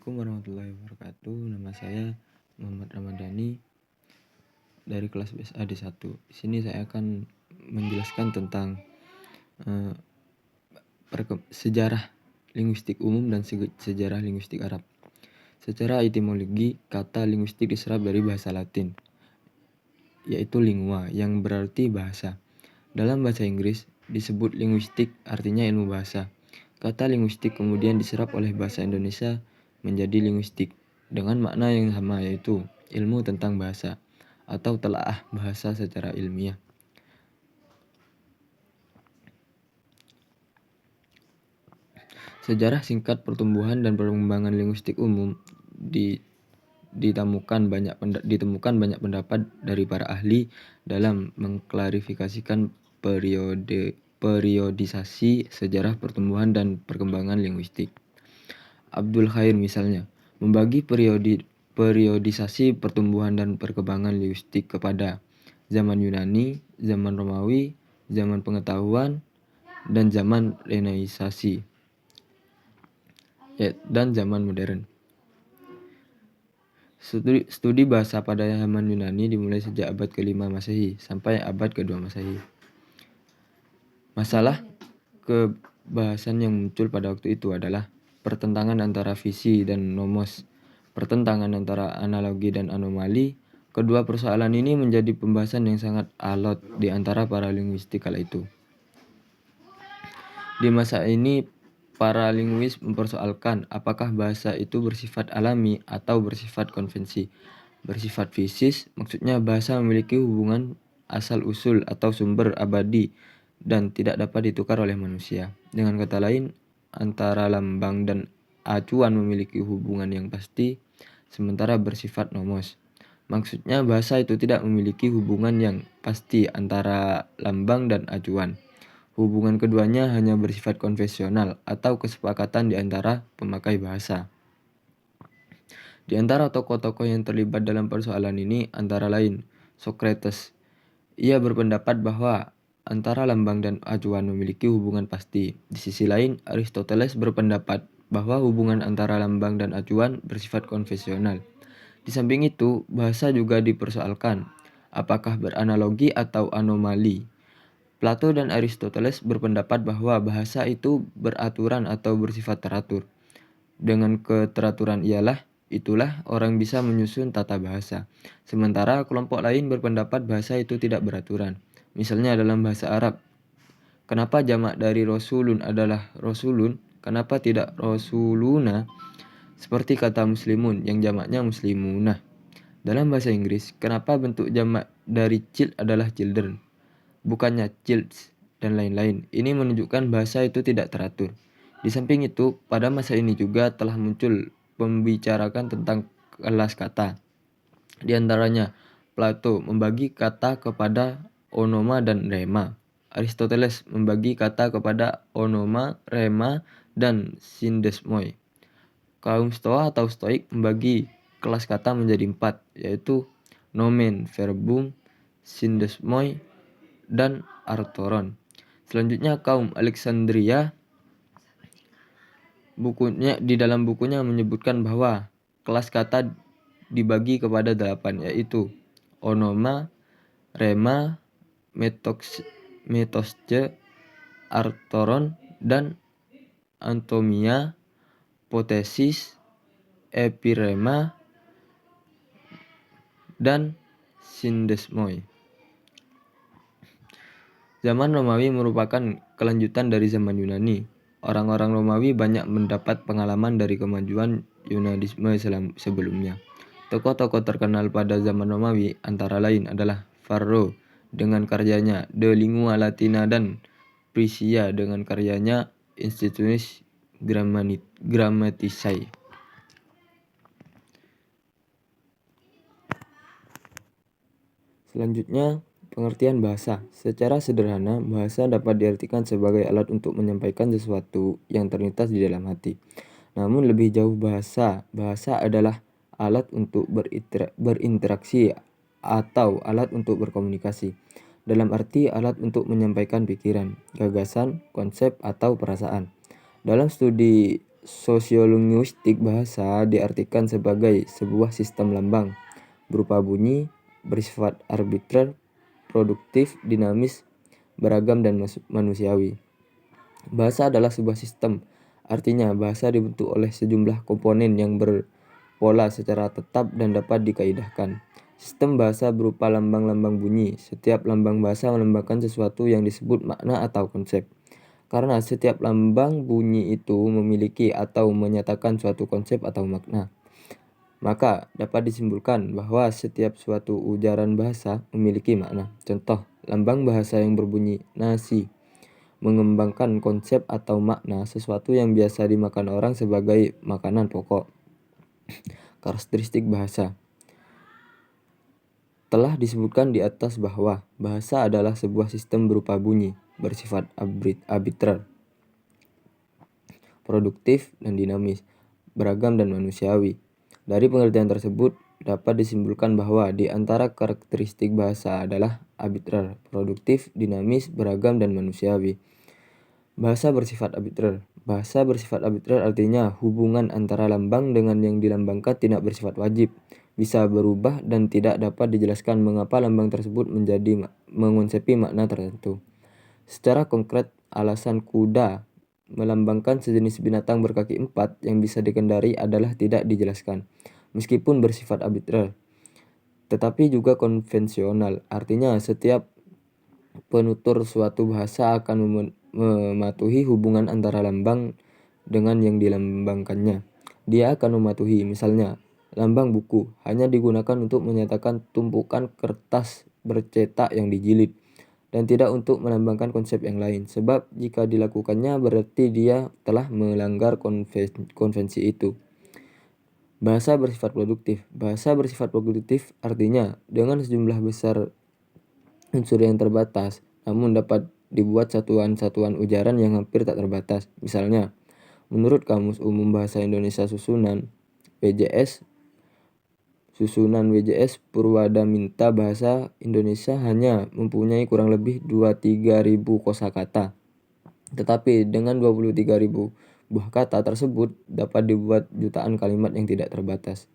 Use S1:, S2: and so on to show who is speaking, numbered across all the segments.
S1: Assalamualaikum warahmatullahi wabarakatuh. Nama saya Muhammad Ramadhani dari kelas BSA D1. Di sini saya akan menjelaskan tentang sejarah linguistik umum dan sejarah linguistik Arab. Secara etimologi, kata linguistik diserap dari bahasa Latin, yaitu lingua, yang berarti bahasa. Dalam bahasa Inggris, disebut linguistik, artinya ilmu bahasa. Kata linguistik kemudian diserap oleh bahasa Indonesia menjadi linguistik, dengan makna yang sama, yaitu ilmu tentang bahasa atau telaah bahasa secara ilmiah. Sejarah singkat pertumbuhan dan perkembangan linguistik umum ditemukan banyak pendapat dari para ahli dalam mengklarifikasikan periodisasi sejarah pertumbuhan dan perkembangan linguistik. Abdul Khair misalnya membagi periodisasi pertumbuhan dan perkembangan linguistik kepada zaman Yunani, zaman Romawi, zaman pengetahuan, dan zaman Renaisans, dan zaman modern. Studi bahasa pada zaman Yunani dimulai sejak abad ke-5 Masehi sampai abad ke-2 Masehi. Masalah kebahasan yang muncul pada waktu itu adalah pertentangan antara visi dan nomos, pertentangan antara analogi dan anomali. Kedua persoalan ini menjadi pembahasan yang sangat alot di antara para linguistik kala itu. Di masa ini, para linguis mempersoalkan apakah bahasa itu bersifat alami atau bersifat konvensi. Bersifat fisis, maksudnya bahasa memiliki hubungan asal-usul atau sumber abadi dan tidak dapat ditukar oleh manusia. Dengan kata lain, antara lambang dan acuan memiliki hubungan yang pasti, sementara bersifat nomos. Maksudnya bahasa itu tidak memiliki hubungan yang pasti antara lambang dan acuan. Hubungan keduanya hanya bersifat konvensional atau kesepakatan di antara pemakai bahasa. Di antara tokoh-tokoh yang terlibat dalam persoalan ini antara lain Socrates. Ia berpendapat bahwa antara lambang dan acuan memiliki hubungan pasti. Di sisi lain, Aristoteles berpendapat bahwa hubungan antara lambang dan acuan bersifat konvensional. Di samping itu, bahasa juga dipersoalkan apakah beranalogi atau anomali. Plato dan Aristoteles berpendapat bahwa bahasa itu beraturan atau bersifat teratur. Dengan keteraturan itulah orang bisa menyusun tata bahasa. Sementara kelompok lain berpendapat bahasa itu tidak beraturan. Misalnya dalam bahasa Arab, kenapa jamak dari rasulun adalah rasulun, kenapa tidak rasuluna? Seperti kata muslimun yang jamaknya muslimunah. Dalam bahasa Inggris, kenapa bentuk jamak dari child adalah children, bukannya childs, dan lain-lain. Ini menunjukkan bahasa itu tidak teratur. Di samping itu, pada masa ini juga telah muncul pembicarakan tentang kelas kata. Di antaranya, Plato membagi kata kepada onoma dan rema. Aristoteles membagi kata kepada onoma, rema, dan sindesmoi. Kaum Stoa atau Stoik membagi kelas kata menjadi 4, yaitu nomen, verbum, sindesmoi, dan artoron. Selanjutnya kaum Alexandria di dalam bukunya menyebutkan bahwa kelas kata dibagi kepada 8, yaitu onoma, rema, metosce, artoron, dan antomia, potesis, epirema, dan sindesmoi. Zaman Romawi merupakan kelanjutan dari zaman Yunani. Orang-orang Romawi banyak mendapat pengalaman dari kemajuan Yunanisme sebelumnya. Tokoh-tokoh terkenal pada zaman Romawi antara lain adalah Varro dengan karyanya De Lingua Latina dan Priscilla dengan karyanya Institutionis Grammaticae. Selanjutnya, pengertian bahasa. Secara sederhana, bahasa dapat diartikan sebagai alat untuk menyampaikan sesuatu yang terlintas di dalam hati. Namun lebih jauh bahasa adalah alat untuk berinteraksi atau alat untuk berkomunikasi. Dalam arti alat untuk menyampaikan pikiran, gagasan, konsep, atau perasaan. Dalam studi Sosiolinguistik bahasa diartikan sebagai sebuah sistem lambang berupa bunyi, bersifat arbitrer, produktif, dinamis, beragam, dan manusiawi. Bahasa adalah sebuah sistem, artinya bahasa dibentuk oleh sejumlah komponen yang berpola secara tetap dan dapat dikaidahkan. Sistem bahasa berupa lambang-lambang bunyi. Setiap lambang bahasa melambangkan sesuatu yang disebut makna atau konsep. Karena setiap lambang bunyi itu memiliki atau menyatakan suatu konsep atau makna, maka dapat disimpulkan bahwa setiap suatu ujaran bahasa memiliki makna. Contoh, lambang bahasa yang berbunyi nasi mengembangkan konsep atau makna sesuatu yang biasa dimakan orang sebagai makanan pokok. Karakteristik bahasa. Telah disebutkan di atas bahwa bahasa adalah sebuah sistem berupa bunyi, bersifat arbitrer, produktif dan dinamis, beragam dan manusiawi. Dari pengertian tersebut dapat disimpulkan bahwa di antara karakteristik bahasa adalah arbitrer, produktif, dinamis, beragam, dan manusiawi. Bahasa bersifat arbitrer. Bahasa bersifat arbitrer artinya hubungan antara lambang dengan yang dilambangkan tidak bersifat wajib, bisa berubah dan tidak dapat dijelaskan mengapa lambang tersebut mengonsepi makna tertentu. Secara konkret, alasan kuda melambangkan sejenis binatang berkaki 4 yang bisa dikendari adalah tidak dijelaskan, meskipun bersifat arbitrer, tetapi juga konvensional. Artinya setiap penutur suatu bahasa akan mematuhi hubungan antara lambang dengan yang dilambangkannya. Dia akan mematuhi, misalnya, lambang buku hanya digunakan untuk menyatakan tumpukan kertas bercetak yang dijilid, dan tidak untuk melambangkan konsep yang lain. Sebab jika dilakukannya berarti dia telah melanggar konvensi itu. Bahasa bersifat produktif. Bahasa bersifat produktif artinya dengan sejumlah besar unsur yang terbatas, namun dapat dibuat satuan-satuan ujaran yang hampir tak terbatas. Misalnya, menurut Kamus Umum Bahasa Indonesia Susunan WJS Purwadaminta, bahasa Indonesia hanya mempunyai kurang lebih 23.000 kosakata. Tetapi dengan 23.000 buah kata tersebut dapat dibuat jutaan kalimat yang tidak terbatas.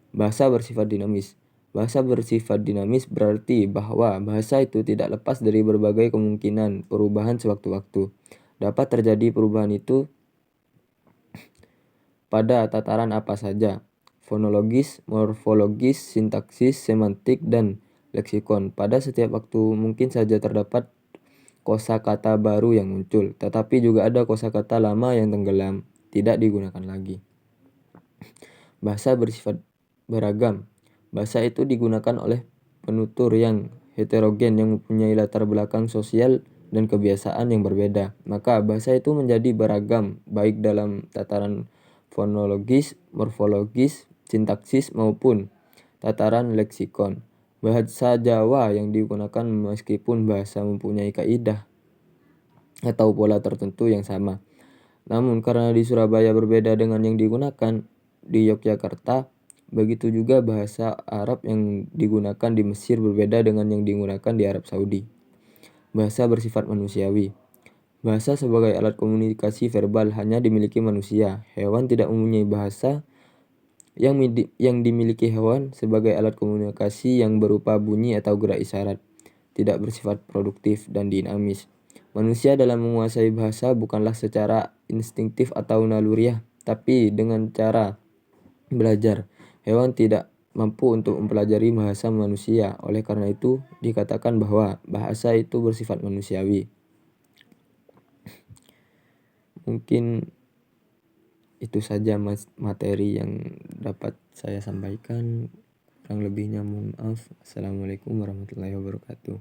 S1: Bahasa bersifat dinamis. Bahasa bersifat dinamis berarti bahwa bahasa itu tidak lepas dari berbagai kemungkinan perubahan sewaktu-waktu. Dapat terjadi perubahan itu pada tataran apa saja: fonologis, morfologis, sintaksis, semantik, dan leksikon. Pada setiap waktu mungkin saja terdapat kosakata baru yang muncul, tetapi juga ada kosakata lama yang tenggelam, tidak digunakan lagi. Bahasa bersifat beragam. Bahasa itu digunakan oleh penutur yang heterogen yang mempunyai latar belakang sosial dan kebiasaan yang berbeda. Maka bahasa itu menjadi beragam baik dalam tataran fonologis, morfologis, sintaksis maupun tataran leksikon. Bahasa Jawa yang digunakan meskipun bahasa mempunyai kaidah atau pola tertentu yang sama. Namun karena di Surabaya berbeda dengan yang digunakan di Yogyakarta, begitu juga bahasa Arab yang digunakan di Mesir berbeda dengan yang digunakan di Arab Saudi. Bahasa bersifat manusiawi. Bahasa sebagai alat komunikasi verbal hanya dimiliki manusia. Hewan tidak mempunyai bahasa. Yang dimiliki hewan sebagai alat komunikasi yang berupa bunyi atau gerak isyarat, tidak bersifat produktif dan dinamis. Manusia dalam menguasai bahasa bukanlah secara instingtif atau naluriah, tapi dengan cara belajar. Hewan tidak mampu untuk mempelajari bahasa manusia. Oleh karena itu, dikatakan bahwa bahasa itu bersifat manusiawi. Mungkin itu saja materi yang dapat saya sampaikan. Kurang lebihnya mohon maaf. Assalamualaikum warahmatullahi wabarakatuh.